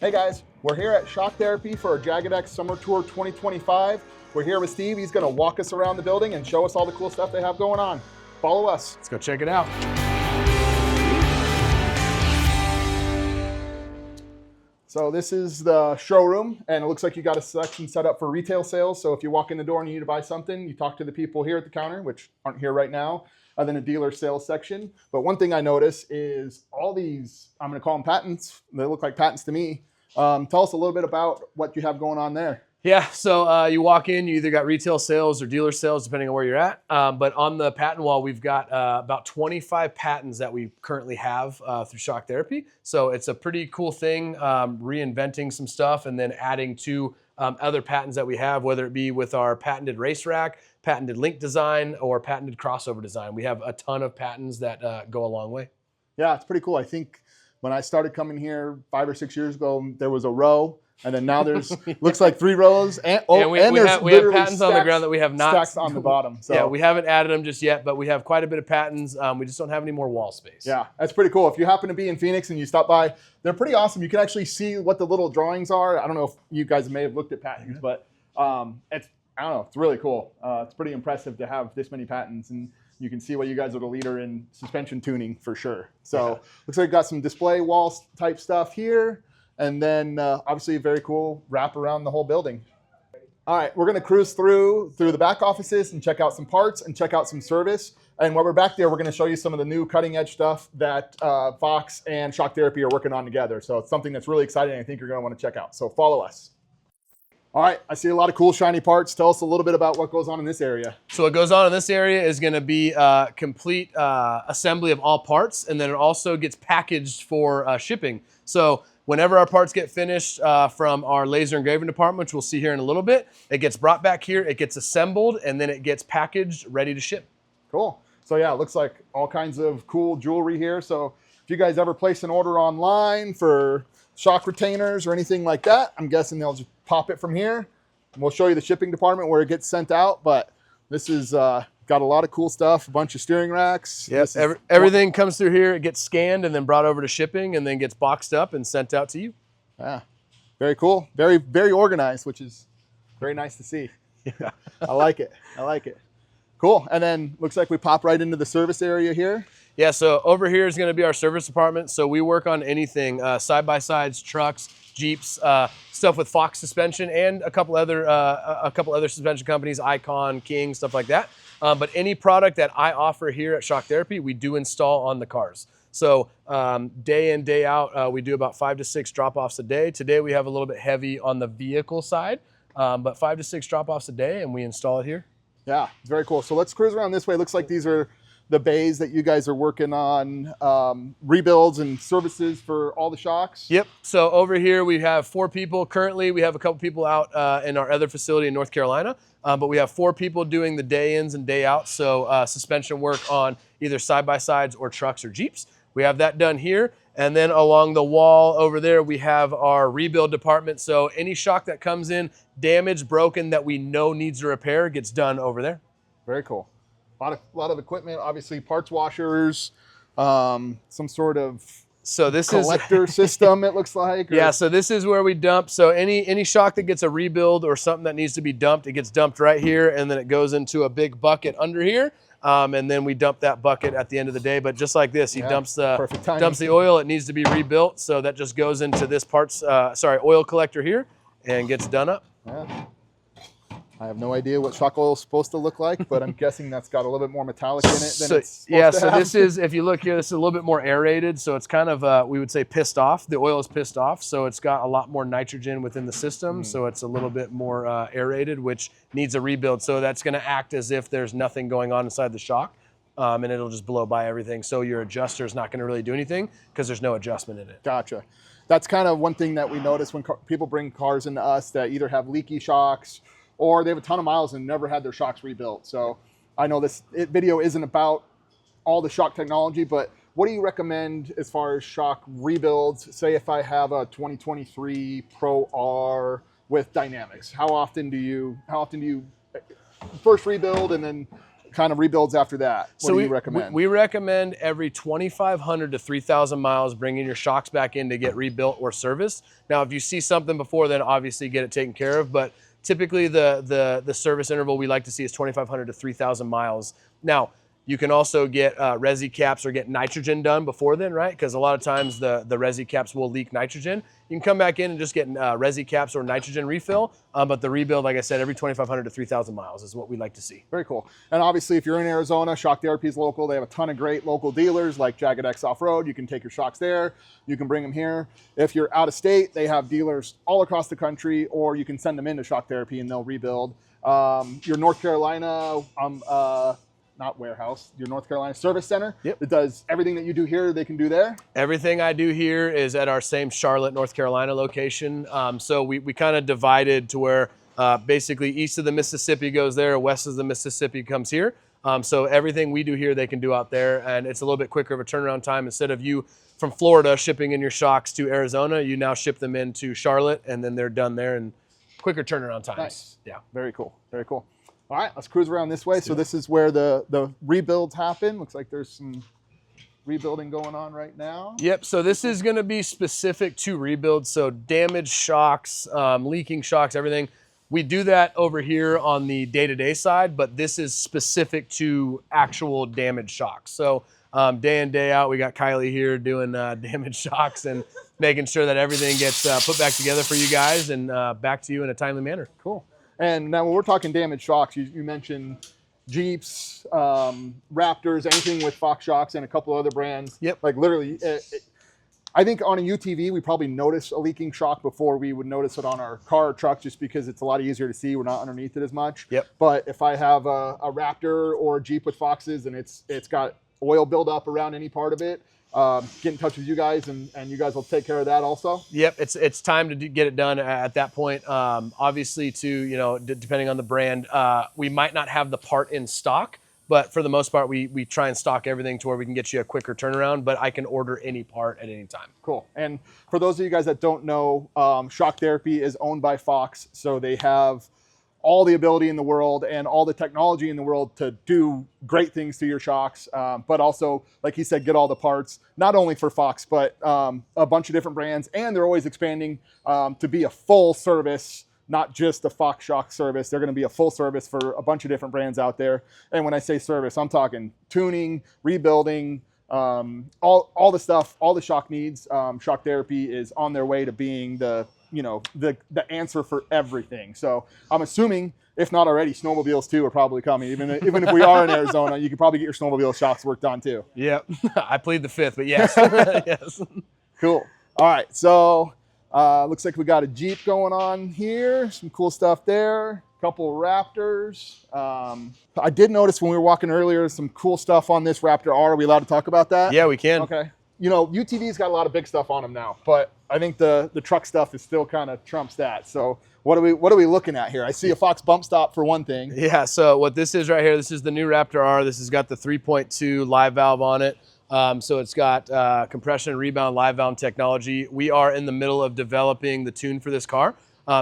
Hey guys, we're here at Shock Therapy for our JAGGED X Summer Tour 2025. We're here with Steve. He's going to walk us around the building and show us all the cool stuff they have going on. Follow us. Let's go check it out. So this is the showroom, and it looks like you got a section set up for retail sales. So if you walk in the door and you need to buy something, you talk to the people here at the counter, which aren't here right now, and then a dealer sales section. But one thing I notice is all these, I'm going to call them patents. They look like patents to me. Tell us a little bit about what you have going on there. Yeah, so you walk in, you either got retail sales or dealer sales, depending on where you're at. But on the patent wall, we've got about 25 patents that we currently have through Shock Therapy. So it's a pretty cool thing, reinventing some stuff and then adding to other patents that we have, whether it be with our patented race rack, patented link design, or patented crossover design. We have a ton of patents that go a long way. Yeah, it's pretty cool. I think when I started coming here 5 or 6 years ago, there was a row. And then now there's looks like 3 rows, and we have patents on the ground that we have not stacked on the bottom. So yeah, we haven't added them just yet, but we have quite a bit of patents. We just don't have any more wall space. Yeah, that's pretty cool. If you happen to be in Phoenix and you stop by, they're pretty awesome. You can actually see what the little drawings are. I don't know if you guys may have looked at patents, but it's I don't know, it's really cool. It's pretty impressive to have this many patents, and you can see why you guys are the leader in suspension tuning for sure. So looks like we got some display wall type stuff here. And then obviously a very cool wrap around the whole building. All right, we're gonna cruise through the back offices and check out some parts and check out some service. And while we're back there, we're gonna show you some of the new cutting edge stuff that Fox and Shock Therapy are working on together. So it's something that's really exciting. I think you're gonna wanna check out. So follow us. All right, I see a lot of cool shiny parts. Tell us a little bit about what goes on in this area. So what goes on in this area is gonna be complete assembly of all parts, and then it also gets packaged for shipping. So whenever our parts get finished from our laser engraving department, which we'll see here in a little bit, it gets brought back here, it gets assembled, and then it gets packaged, ready to ship. Cool. So yeah, it looks like all kinds of cool jewelry here. So if you guys ever place an order online for shock retainers or anything like that, I'm guessing they'll just pop it from here. And we'll show you the shipping department where it gets sent out, but this is got a lot of cool stuff, a bunch of steering racks. Yes, everything comes through here. It gets scanned and then brought over to shipping and then gets boxed up and sent out to you. Yeah, very cool. Very, very organized, which is very nice to see. Yeah. I like it. I like it. Cool. And then looks like we pop right into the service area here. Yeah, so over here is going to be our service department. So we work on anything, side-by-sides, trucks, Jeeps, stuff with Fox suspension, and a couple other suspension companies, Icon, King, stuff like that. But any product that I offer here at Shock Therapy, we do install on the cars. So day in, day out, we do about 5 to 6 drop-offs a day. Today we have a little bit heavy on the vehicle side, but 5 to 6 drop-offs a day, and we install it here. Yeah, it's very cool. So let's cruise around this way. Looks like these are the bays that you guys are working on, rebuilds and services for all the shocks. Yep. So over here we have 4 people. Currently we have a couple people out in our other facility in North Carolina, but we have 4 people doing the day ins and day outs. So suspension work on either side-by-sides or trucks or Jeeps. We have that done here. And then along the wall over there, we have our rebuild department. So any shock that comes in, damaged, broken, that we know needs a repair gets done over there. Very cool. A lot of equipment, obviously parts washers, some sort of collector system, it looks like. Yeah, so this is where we dump. So any shock that gets a rebuild or something that needs to be dumped, it gets dumped right here, and then it goes into a big bucket under here. And then we dump that bucket at the end of the day. But just like this, he dumps the oil. It needs to be rebuilt. So that just goes into this oil collector here and gets done up. Yeah. I have no idea what shock oil is supposed to look like, but I'm guessing that's got a little bit more metallic in it than it's supposed to have. So this is, if you look here, this is a little bit more aerated. So it's kind of, we would say pissed off. The oil is pissed off. So it's got a lot more nitrogen within the system. So it's a little bit more aerated, which needs a rebuild. So that's going to act as if there's nothing going on inside the shock. And it'll just blow by everything. So your adjuster is not going to really do anything because there's no adjustment in it. Gotcha. That's kind of one thing that we notice when people bring cars into us that either have leaky shocks or they have a ton of miles and never had their shocks rebuilt. So I know this video isn't about all the shock technology, but what do you recommend as far as shock rebuilds? Say if I have a 2023 Pro R with dynamics, how often do you first rebuild and then kind of rebuilds after that? What do you we recommend? We recommend every 2,500 to 3,000 miles, bringing your shocks back in to get rebuilt or serviced. Now, if you see something before then, obviously get it taken care of. But typically, the service interval we like to see is 2,500 to 3,000 miles. Now, you can also get resi caps or get nitrogen done before then, right? Because a lot of times the resi caps will leak nitrogen. You can come back in and just get resi caps or nitrogen refill. But the rebuild, like I said, every 2,500 to 3,000 miles is what we like to see. Very cool. And obviously, if you're in Arizona, Shock Therapy is local. They have a ton of great local dealers like Jagged X Off-Road. You can take your shocks there. You can bring them here. If you're out of state, they have dealers all across the country, or you can send them into Shock Therapy and they'll rebuild. Your North Carolina, not warehouse, your North Carolina service center. Yep. It does everything that you do here, they can do there. Everything I do here is at our same Charlotte, North Carolina location. So we kind of divided to where basically east of the Mississippi goes there, west of the Mississippi comes here. So everything we do here, they can do out there, and it's a little bit quicker of a turnaround time. Instead of you from Florida shipping in your shocks to Arizona, you now ship them into Charlotte, and then they're done there, and quicker turnaround times. Nice. Yeah. Very cool. Very cool. All right, let's cruise around this way. So this is where the rebuilds happen. Looks like there's some rebuilding going on right now. Yep, so this is gonna be specific to rebuilds. So damaged shocks, leaking shocks, everything. We do that over here on the day-to-day side, but this is specific to actual damaged shocks. So day in, day out, we got Kylie here doing damaged shocks and making sure that everything gets put back together for you guys and back to you in a timely manner. Cool. And now when we're talking damaged shocks, you mentioned Jeeps, Raptors, anything with Fox shocks and a couple other brands. Yep. Like literally, I think on a UTV, we probably notice a leaking shock before we would notice it on our car or truck, just because it's a lot easier to see. We're not underneath it as much. Yep. But if I have a Raptor or a Jeep with Foxes and it's got oil buildup around any part of it, get in touch with you guys and you guys will take care of that also. Yep, it's time to get it done at that point. Obviously, depending on the brand, we might not have the part in stock, but for the most part, we try and stock everything to where we can get you a quicker turnaround. But I can order any part at any time. Cool. And for those of you guys that don't know, Shock Therapy is owned by Fox, so they have all the ability in the world and all the technology in the world to do great things to your shocks, but also, like he said, get all the parts, not only for Fox, but a bunch of different brands. And they're always expanding to be a full service, not just a Fox shock service. They're going to be a full service for a bunch of different brands out there. And when I say service, I'm talking tuning, rebuilding, all the stuff, all the shock needs. Shock Therapy is on their way to being the answer for everything. So I'm assuming, if not already, snowmobiles too are probably coming. Even if we are in Arizona, you could probably get your snowmobile shocks worked on too. Yep, I plead the fifth, but yes. Yes. Cool. All right, so looks like we got a Jeep going on here. Some cool stuff there. Couple Raptors. I did notice when we were walking earlier some cool stuff on this Raptor R. Are we allowed to talk about that? Yeah, we can. Okay. UTV's got a lot of big stuff on them now, but I think the truck stuff is still kind of trumps that. So what are we looking at here? I see a Fox bump stop for one thing. Yeah, so what this is right here, this is the new Raptor R. This has got the 3.2 live valve on it. So it's got compression and rebound live valve technology. We are in the middle of developing the tune for this car.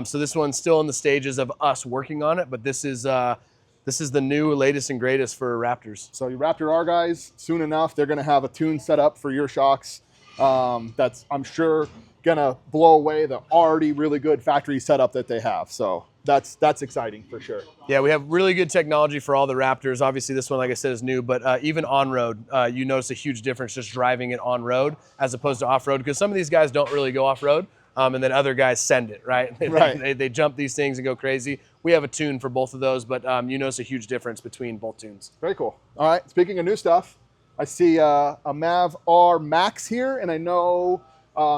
So this one's still in the stages of us working on it, but this is the new latest and greatest for Raptors. So your Raptor R guys, soon enough, they're going to have a tune set up for your shocks. That's, I'm sure, going to blow away the already really good factory setup that they have. So that's exciting for sure. Yeah, we have really good technology for all the Raptors. Obviously, this one, like I said, is new, but even on-road, you notice a huge difference just driving it on-road as opposed to off-road, because some of these guys don't really go off-road. And then other guys send it, right? Right. They jump these things and go crazy. We have a tune for both of those, but you notice a huge difference between both tunes. Very cool. All right, speaking of new stuff, I see a Mav R Max here, and I know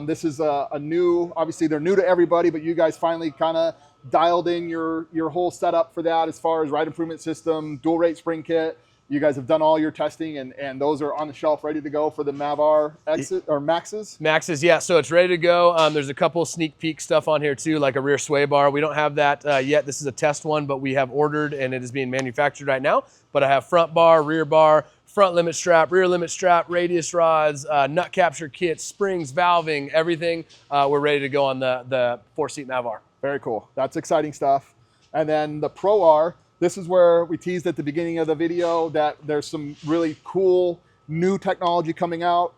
this is a new, obviously they're new to everybody, but you guys finally kind of dialed in your whole setup for that as far as ride improvement system, dual rate spring kit. You guys have done all your testing, and those are on the shelf ready to go for the Mav R X's or Maxes? Maxes, yeah, so it's ready to go. There's a couple sneak peek stuff on here too, like a rear sway bar. We don't have that yet. This is a test one, but we have ordered and it is being manufactured right now. But I have front bar, front limit strap, rear limit strap, radius rods, nut capture kits, springs, valving, everything. We're ready to go on the 4-seat Mav R. Very cool. That's exciting stuff. And then the Pro R, This is where we teased at the beginning of the video that there's some really cool new technology coming out.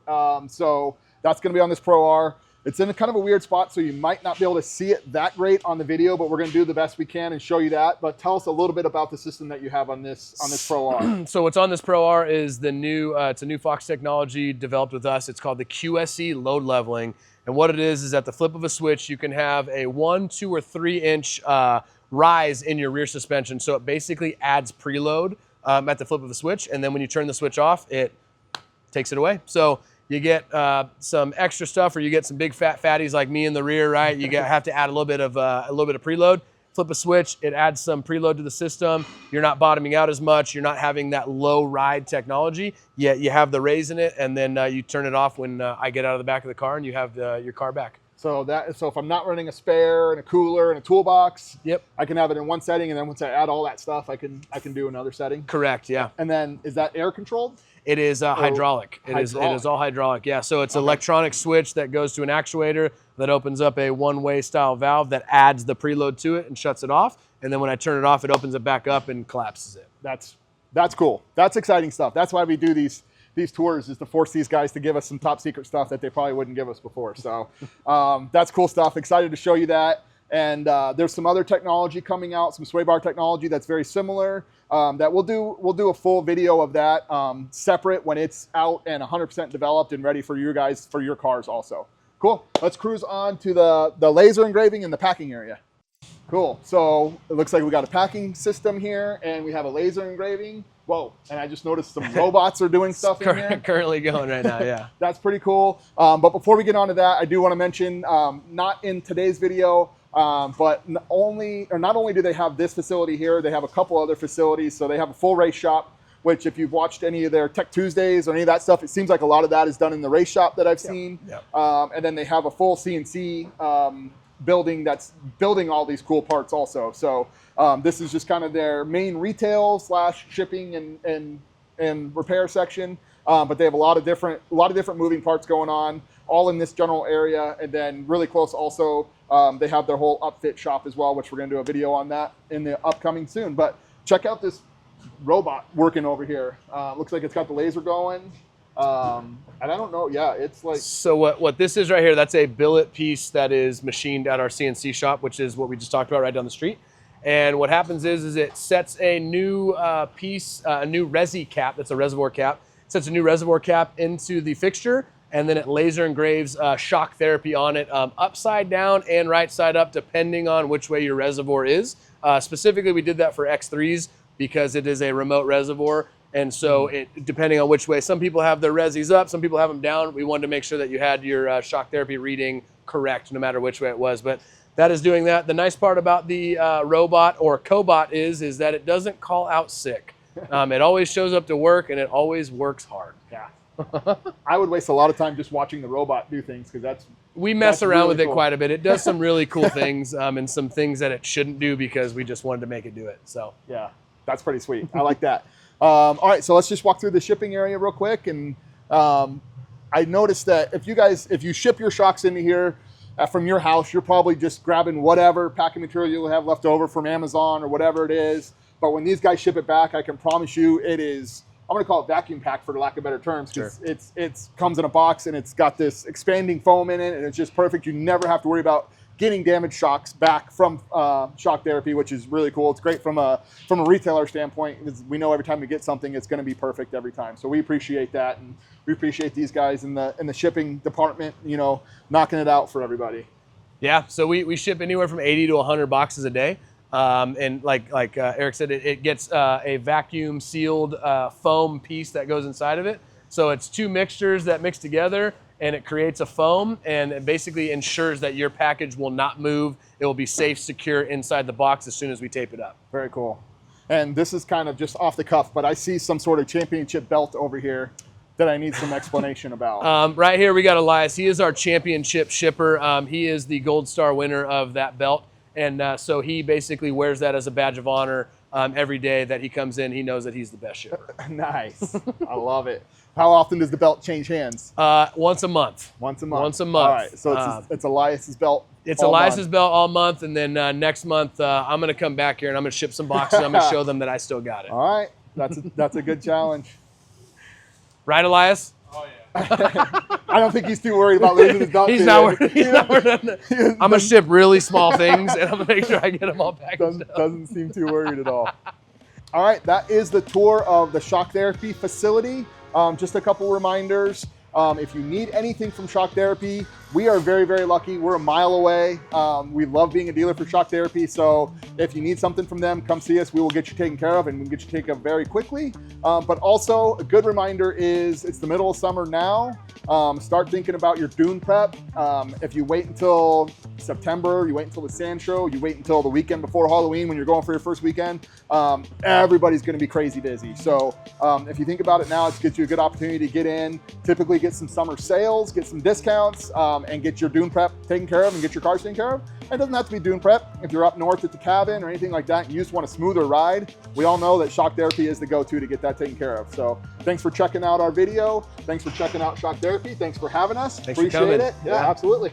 So that's going to be on this Pro R. It's in a kind of a weird spot, so you might not be able to see it that great on the video, but we're going to do the best we can and show you that. But tell us a little bit about the system that you have on this Pro R. So what's on this Pro R is the new, it's a new Fox technology developed with us. It's called the QSE load leveling. And what it is at the flip of a switch, you can have a 1, 2, or 3 inch rise in your rear suspension. So it basically adds preload at the flip of a switch. And then when you turn the switch off, it takes it away. So you get some extra stuff, or you get some big fat fatties like me in the rear, right? You have to add a little bit of preload. Flip a switch, it adds some preload to the system. You're not bottoming out as much. You're not having that low ride technology. Yet you have the raise in it, and then you turn it off when I get out of the back of the car, and you have your car back. So if I'm not running a spare and a cooler and a toolbox, yep, I can have it in one setting, and then once I add all that stuff, I can do another setting. Correct. Yeah. And then is that air controlled? It is hydraulic. It is all hydraulic. Yeah. So it's an electronic switch that goes to an actuator that opens up a one-way style valve that adds the preload to it and shuts it off. And then when I turn it off, it opens it back up and collapses it. That's cool. That's exciting stuff. That's why we do these tours, is to force these guys to give us some top secret stuff that they probably wouldn't give us before. So that's cool stuff. Excited to show you that. And there's some other technology coming out, some sway bar technology that's very similar. That we'll do a full video of that separate when it's out and 100% developed and ready for you guys, for your cars also. Cool. Let's cruise on to the laser engraving in the packing area. Cool. So it looks like we got a packing system here, and we have a laser engraving. Whoa. And I just noticed some robots are doing stuff in here. Currently going right now, yeah. That's pretty cool. But before we get on to that, I do want to mention, not in today's video, but not only do they have this facility here, they have a couple other facilities. So they have a full race shop, which if you've watched any of their Tech Tuesdays or any of that stuff, it seems like a lot of that is done in the race shop that I've seen. Yep. And then they have a full CNC building that's building all these cool parts also. So this is just kind of their main retail / shipping and repair section. But they have a lot of different moving parts going on, all in this general area. And then really close also, they have their whole upfit shop as well, which we're going to do a video on that in the upcoming soon. But check out this robot working over here. Looks like it's got the laser going. And I don't know, yeah, it's like... So what this is right here, that's a billet piece that is machined at our CNC shop, which is what we just talked about right down the street. And what happens is it sets a new piece, a new resi cap, that's a reservoir cap, sets a new reservoir cap into the fixture, and then it laser engraves shock therapy on it, upside down and right side up, depending on which way your reservoir is. Specifically, we did that for X3s because it is a remote reservoir. And so depending on which way, some people have their resis up, some people have them down. We wanted to make sure that you had your shock therapy reading correct, no matter which way it was. But that is doing that. The nice part about the robot or cobot is that it doesn't call out sick. It always shows up to work, and it always works hard. Yeah. I would waste a lot of time just watching the robot do things, because we mess around really with it quite a bit. It does some really cool things and some things that it shouldn't do because we just wanted to make it do it. So yeah, that's pretty sweet. I like that. All right, so let's just walk through the shipping area real quick. And I noticed that if you ship your shocks into here from your house, you're probably just grabbing whatever packing material you'll have left over from Amazon or whatever it is. But when these guys ship it back, I can promise you it is, I'm going to call it vacuum packed for lack of better terms, because it comes in a box and it's got this expanding foam in it, and it's just perfect. You never have to worry about getting damaged shocks back from shock therapy, which is really cool. It's great from a retailer standpoint, because we know every time we get something, it's going to be perfect every time. So we appreciate that, and we appreciate these guys in the shipping department, knocking it out for everybody. Yeah, so we ship anywhere from 80 to 100 boxes a day. And like Eric said, it gets a vacuum sealed foam piece that goes inside of it. So it's two mixtures that mix together, and it creates a foam, and it basically ensures that your package will not move. It will be safe, secure inside the box as soon as we tape it up. Very cool. And this is kind of just off the cuff, but I see some sort of championship belt over here that I need some explanation about. Right here we got Elias. He is our championship shipper. He is the gold star winner of that belt. And so he basically wears that as a badge of honor every day that he comes in, he knows that he's the best shipper. Nice. I love it. How often does the belt change hands? Once a month. Once a month. Once a month. All right. So it's Elias's belt. It's all Elias's month. belt all month, and then next month I'm going to come back here and I'm going to ship some boxes. I'm going to show them that I still got it. All right. That's a good challenge. Right, Elias? Oh yeah. I don't think he's too worried about losing his belt. He's not worried. He's not worried. I'm going to ship really small things, and I'm going to make sure I get them all packaged up. Doesn't seem too worried at all. All right, that is the tour of the shock therapy facility. Just a couple reminders. If you need anything from Shock Therapy, we are very, very lucky. We're a mile away. We love being a dealer for Shock Therapy. So if you need something from them, come see us. We will get you taken care of, and we'll get you taken care of very quickly. But also a good reminder is it's the middle of summer now. Start thinking about your dune prep. If you wait until September, you wait until the sand show, you wait until the weekend before Halloween when you're going for your first weekend, everybody's gonna be crazy busy. So if you think about it now, it gives you a good opportunity to get in, typically get some summer sales, get some discounts, and get your dune prep taken care of and get your cars taken care of. It doesn't have to be dune prep. If you're up north at the cabin or anything like that, and you just want a smoother ride, we all know that Shock Therapy is the go-to to get that taken care of. So thanks for checking out our video. Thanks for checking out Shock Therapy. Thanks for having us. Thanks for Appreciate coming. it. Yeah, absolutely.